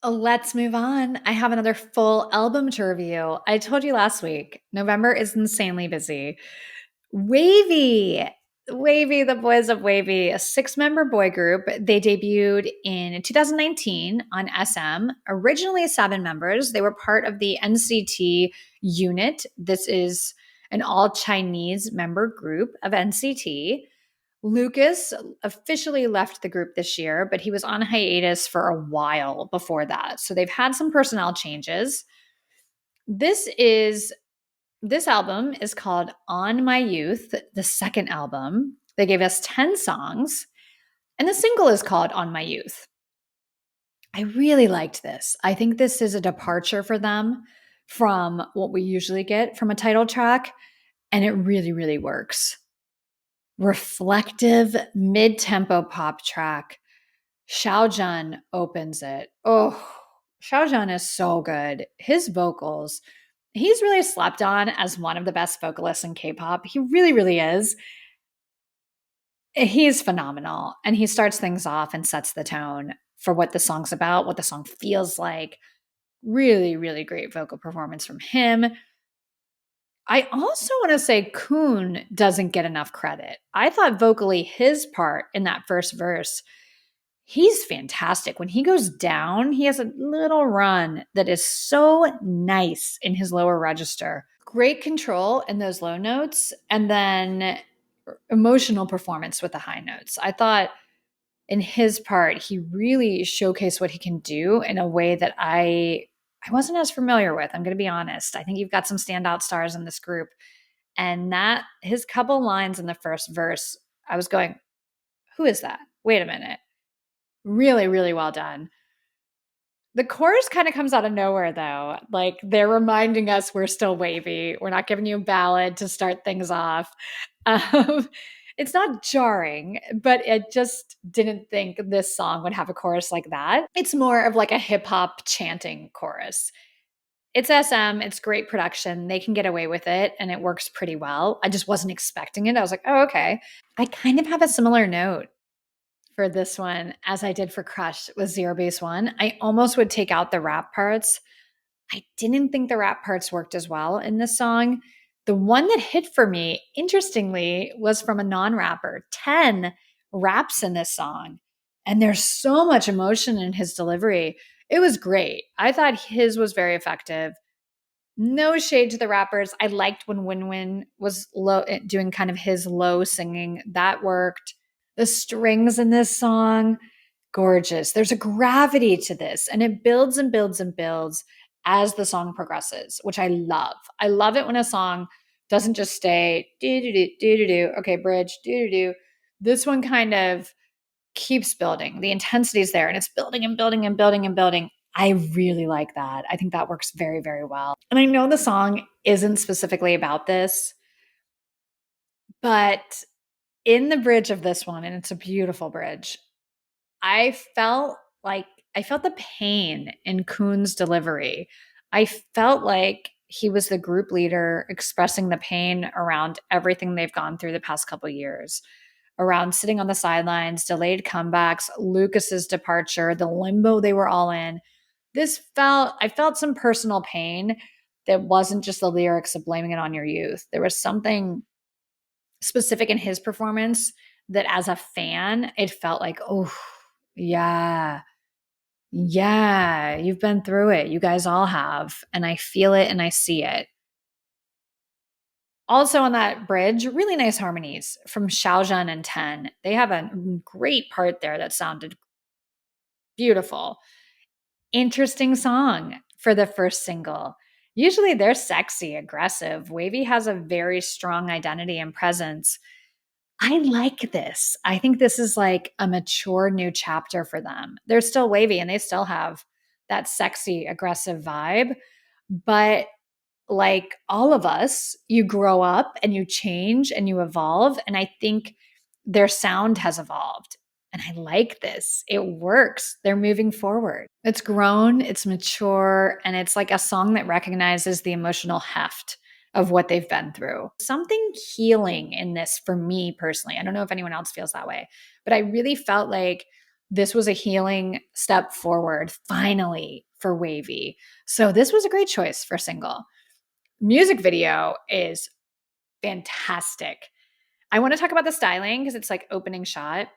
Let's move on. I have another full album to review. I told you last week, November is insanely busy. WayV. WayV, the boys of WayV, a six-member boy group. They debuted in 2019 on SM. Originally seven members. They were part of the NCT unit. This is an all-Chinese member group of NCT. Lucas officially left the group this year, but he was on hiatus for a while before that. So they've had some personnel changes. This is this album is called On My Youth, the second album. They gave us 10 songs, and the single is called On My Youth. I really liked this. I think this is a departure for them from what we usually get from a title track, and it really, really works. Reflective, mid tempo pop track. Xiaojun opens it. Oh, Xiaojun is so good. His vocals, he's really slept on as one of the best vocalists in K-pop. He really, really is. He's phenomenal. And he starts things off and sets the tone for what the song's about, what the song feels like. Really, really great vocal performance from him. I also want to say Kun doesn't get enough credit. I thought vocally his part in that first verse, he's fantastic. When he goes down, he has a little run that is so nice in his lower register. Great control in those low notes, and then emotional performance with the high notes. I thought in his part, he really showcased what he can do in a way that I wasn't as familiar with. I'm going to be honest. I think you've got some standout stars in this group. And that his couple lines in the first verse, I was going, who is that? Wait a minute. Really, really well done. The chorus kind of comes out of nowhere, though. Like they're reminding us we're still WayV. We're not giving you a ballad to start things off. Um, it's not jarring, but it just didn't think this song would have a chorus like that. It's more of like a hip hop chanting chorus. It's SM, it's great production. They can get away with it and it works pretty well. I just wasn't expecting it. I was like, oh, okay. I kind of have a similar note for this one as I did for Crush with Zero Base One. I almost would take out the rap parts. I didn't think the rap parts worked as well in this song. The one that hit for me, interestingly, was from a non rapper. 10 raps in this song. And there's so much emotion in his delivery. It was great. I thought his was very effective. No shade to the rappers. I liked when Win Win was low, doing kind of his low singing. That worked. The strings in this song, gorgeous. There's a gravity to this, and it builds and builds and builds as the song progresses, which I love. I love it when a song doesn't just stay do do do do do do. Okay, bridge do do do. This one kind of keeps building. The intensity is there, and it's building and building and building and building. I really like that. I think that works very, very well. And I know the song isn't specifically about this, but in the bridge of this one, and it's a beautiful bridge, I felt like I felt the pain in Kuhn's delivery. I felt like he was the group leader expressing the pain around everything they've gone through the past couple of years, around sitting on the sidelines, delayed comebacks, Lucas's departure, the limbo they were all in. I felt some personal pain that wasn't just the lyrics of blaming it on your youth. There was something specific in his performance that as a fan, it felt like, oh, yeah, yeah, you've been through it. You guys all have. And I feel it and I see it. Also on that bridge, really nice harmonies from Xiaojun and Ten. They have a great part there that sounded beautiful. Interesting song for the first single. Usually they're sexy, aggressive. WayV has a very strong identity and presence. I like this. I think this is like a mature new chapter for them. They're still WayV and they still have that sexy, aggressive vibe. But like all of us, you grow up and you change and you evolve. And I think their sound has evolved. And I like this. It works. They're moving forward. It's grown, it's mature, and it's like a song that recognizes the emotional heft of what they've been through. Something healing in this for me personally. I don't know if anyone else feels that way, but I really felt like This was a healing step forward, finally, for WayV. So this was a great choice for single. Music video is fantastic. I want to talk about the styling because it's like opening shot.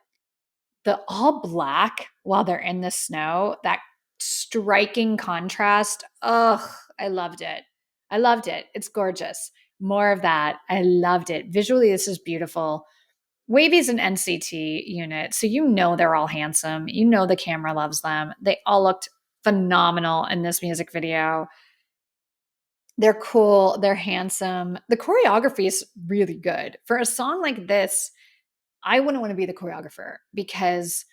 The all black while they're in the snow, that striking contrast. Ugh, I loved it. I loved it. It's gorgeous. More of that. I loved it. Visually, this is beautiful. WayV's an NCT unit, so you know they're all handsome. You know the camera loves them. They all looked phenomenal in this music video. They're cool, they're handsome. The choreography is really good. For a song like this, I wouldn't want to be the choreographer because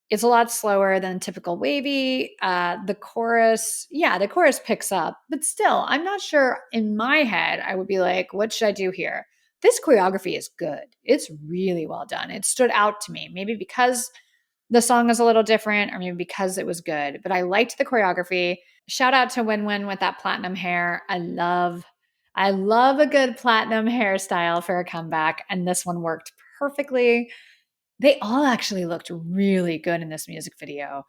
it's a lot slower than typical WayV. The chorus, yeah, the chorus picks up, but still, I'm not sure in my head, I would be like, what should I do here? This choreography is good. It's really well done. It stood out to me, maybe because the song is a little different or maybe because it was good, but I liked the choreography. Shout out to Win Win with that platinum hair. I love a good platinum hairstyle for a comeback, and this one worked perfectly. They all actually looked really good in this music video.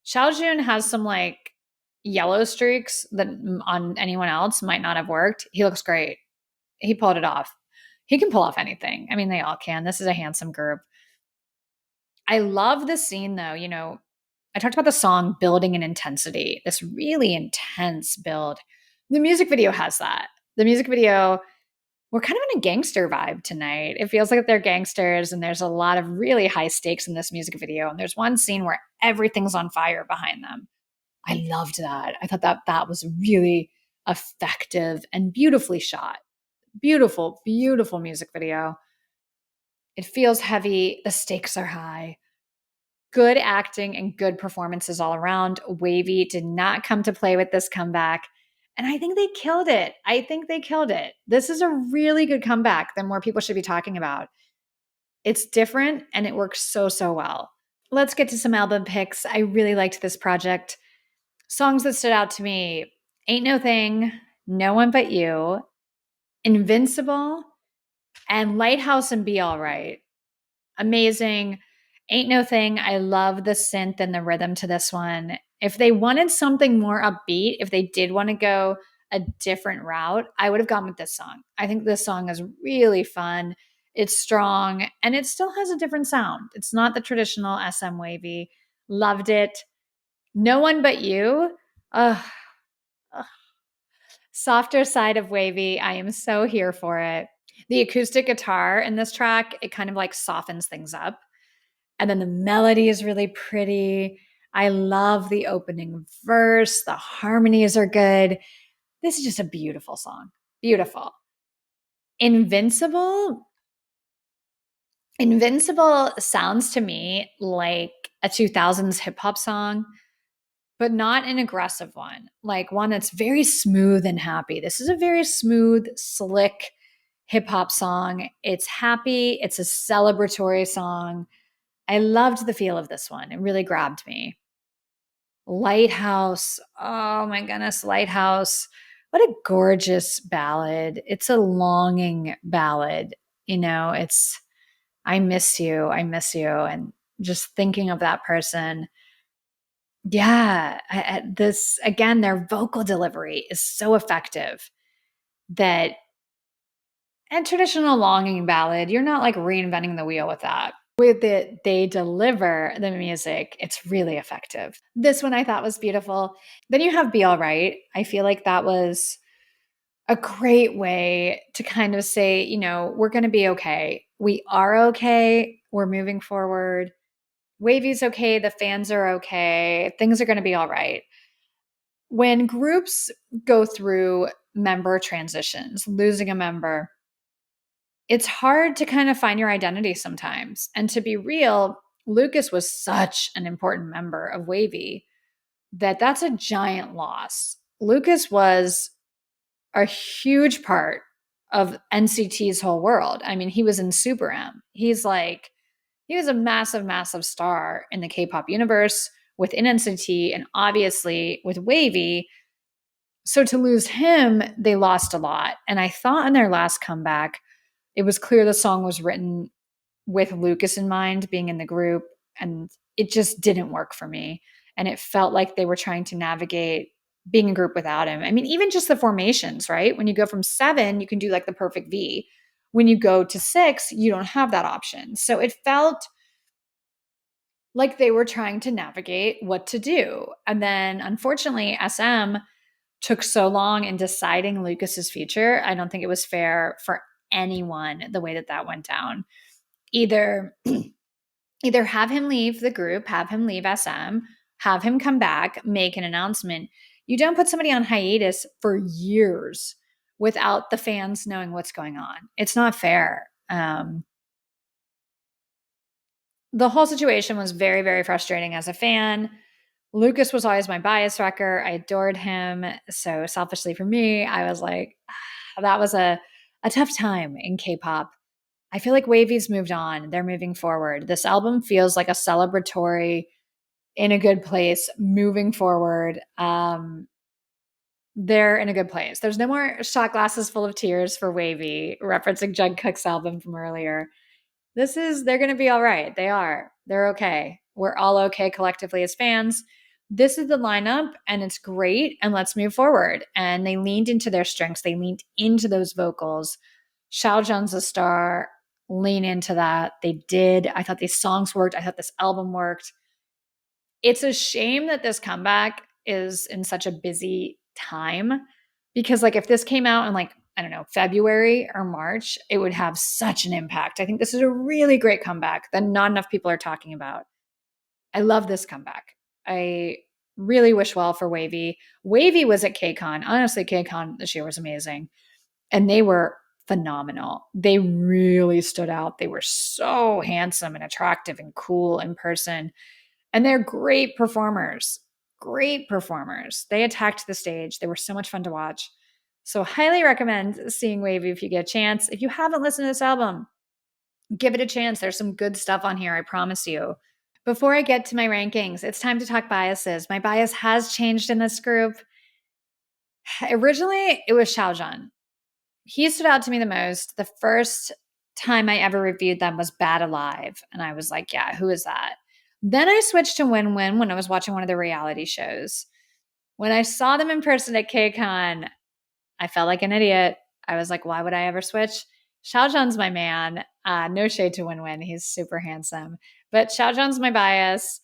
Xiaojun has some like yellow streaks that on anyone else might not have worked. He looks great. He pulled it off. He can pull off anything. I mean, they all can. This is a handsome group. I love the scene though. I talked about the song building in intensity, this really intense build. The music video has that. The music video, we're kind of in a gangster vibe tonight. It feels like they're gangsters, and there's a lot of really high stakes in this music video. And there's one scene where everything's on fire behind them. I loved that. I thought that was really effective and beautifully shot. Beautiful, beautiful music video. It feels heavy. The stakes are high. Good acting and good performances all around. WayV did not come to play with this comeback. And I think they killed it. I think they killed it. This is a really good comeback that more people should be talking about. It's different and it works so, so well. Let's get to some album picks. I really liked this project. Songs that stood out to me: Ain't No Thing, No One But You, Invincible, and Lighthouse and Be All Right. Amazing. Ain't No Thing. I love the synth and the rhythm to this one. If they wanted something more upbeat, if they did want to go a different route, I would have gone with this song. I think this song is really fun. It's strong and it still has a different sound. It's not the traditional SM wavy. Loved it. No One But You. Ugh, ugh. Softer side of wavy. I am so here for it. The acoustic guitar in this track, it kind of like softens things up. And then the melody is really pretty. I love the opening verse. The harmonies are good. This is just a beautiful song. Beautiful. Invincible. Invincible sounds to me like a 2000s hip hop song, but not an aggressive one, like one that's very smooth and happy. This is a very smooth, slick hip hop song. It's happy, it's a celebratory song. I loved the feel of this one. It really grabbed me. Lighthouse. Oh my goodness, Lighthouse. What a gorgeous ballad. It's a longing ballad. It's I miss you. I miss you. And just thinking of that person. Yeah. This, again, their vocal delivery is so effective that a traditional longing ballad, you're not like reinventing the wheel with that. With it, they deliver the music. It's really effective. This one I thought was beautiful. Then you have Be All Right. I feel like that was a great way to kind of say, we're going to be okay. We are okay. We're moving forward. WayV's okay. The fans are okay. Things are going to be all right. When groups go through member transitions, losing a member, it's hard to kind of find your identity sometimes. And to be real, Lucas was such an important member of WayV that's a giant loss. Lucas was a huge part of NCT's whole world. I mean, he was in Super M. He was a massive, massive star in the K-pop universe within NCT and obviously with WayV. So to lose him, they lost a lot. And I thought in their last comeback, it was clear the song was written with Lucas in mind, being in the group. And it just didn't work for me. And it felt like they were trying to navigate being a group without him. I mean, even just the formations, right? When you go from 7, you can do like the perfect V. When you go to 6, you don't have that option. So it felt like they were trying to navigate what to do. And then unfortunately, SM took so long in deciding Lucas's future. I don't think it was fair for anyone the way that that went down. Either either have him leave the group, have him leave SM, have him come back, make an announcement. You don't put somebody on hiatus for years without the fans knowing what's going on. It's not fair. The whole situation was very, very frustrating as a fan. Lucas was always my bias wrecker. I adored him. So selfishly for me, I was like, that was a tough time in K-pop. I feel like WayV's moved on. They're moving forward. This album feels like a celebratory, in a good place, moving forward. They're in a good place. There's no more shot glasses full of tears for WayV, referencing Jungkook's album from earlier. They're going to be all right. They are. They're okay. We're all okay collectively as fans. This is the lineup and it's great. And let's move forward. And they leaned into their strengths. They leaned into those vocals. Xiaozhen's a star. Lean into that. They did. I thought these songs worked. I thought this album worked. It's a shame that this comeback is in such a busy time because like if this came out in like I don't know, February or March, it would have such an impact. I think this is a really great comeback that not enough people are talking about. I love this comeback. I really wish well for WayV. WayV was at KCON. Honestly, KCON this year was amazing. And they were phenomenal. They really stood out. They were so handsome and attractive and cool in person. And they're great performers. Great performers. They attacked the stage. They were so much fun to watch. So highly recommend seeing WayV if you get a chance. If you haven't listened to this album, give it a chance. There's some good stuff on here, I promise you. Before I get to my rankings, it's time to talk biases. My bias has changed in this group. Originally, it was Xiaozhen. He stood out to me the most. The first time I ever reviewed them was Bad Alive. And I was like, yeah, who is that? Then I switched to Win Win when I was watching one of the reality shows. When I saw them in person at KCON, I felt like an idiot. I was like, why would I ever switch? Xiaozhen's my man. No shade to Win Win. He's super handsome. But Xiaozhen's my bias.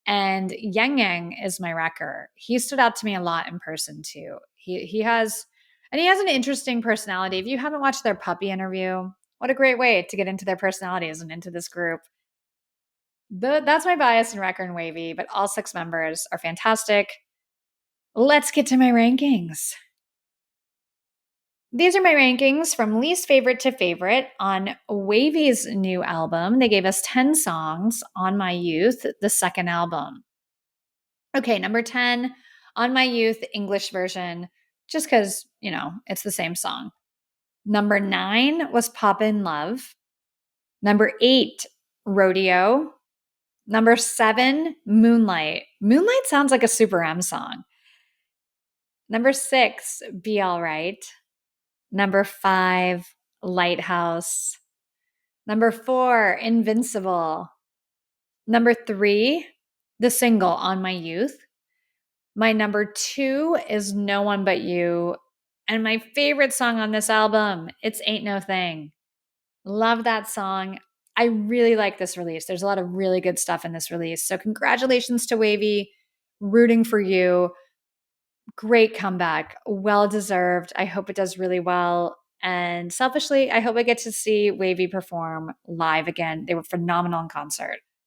And Yang Yang is my wrecker. He stood out to me a lot in person too. He has an interesting personality. If you haven't watched their puppy interview, what a great way to get into their personalities and into this group. That's my bias in wrecker and WayV, but all 6 members are fantastic. Let's get to my rankings. These are my rankings from least favorite to favorite on WayV's new album. They gave us 10 songs on My Youth, the second album. Okay, number 10, On My Youth, English version, just because, it's the same song. Number 9 was Pop in Love. Number 8, Rodeo. Number 7, Moonlight. Moonlight sounds like a Super M song. Number 6, Be Alright. Number 5, Lighthouse. Number 4, Invincible. Number 3, the single On My Youth. My number 2 is No One But You. And my favorite song on this album, it's Ain't No Thing. Love that song. I really like this release. There's a lot of really good stuff in this release. So congratulations to WayV. Rooting for you. Great comeback. Well deserved. I hope it does really well. And selfishly, I hope I get to see WayV perform live again. They were phenomenal in concert.